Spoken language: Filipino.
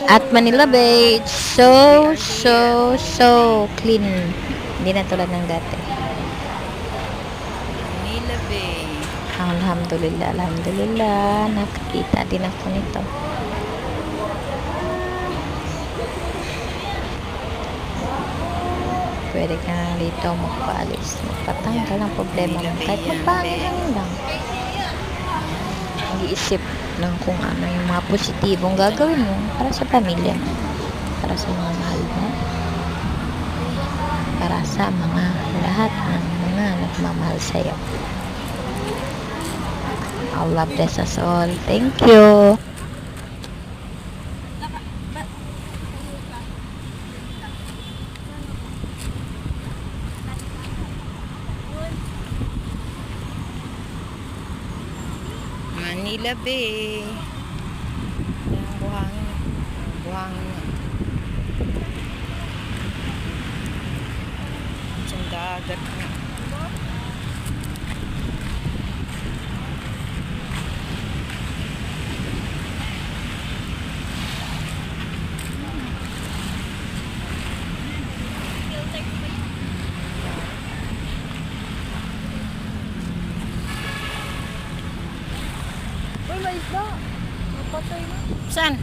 At Manila Bay, it's so, We are here. so clean. Hindi na tulad ng dati. Manila Bay. Alhamdulillah, alhamdulillah. Nakakita din ako nito. Pwede ka na dito magpaalis, magpatanggal ng problema Manila mo. Bay Kahit yan, be. magpahangin lang. Mag-iisip ng kung ano yung mga positibong gagawin mo para sa pamilya mo. Para sa mga mahal mo. Para sa mga lahat ng mga nagmamahal sa'yo. Allah bless us all. Thank you. Manila Bay. Yan, buhangin. Buhangin. Diyan dagat na. Uy, may isda. Napatay na. Saan?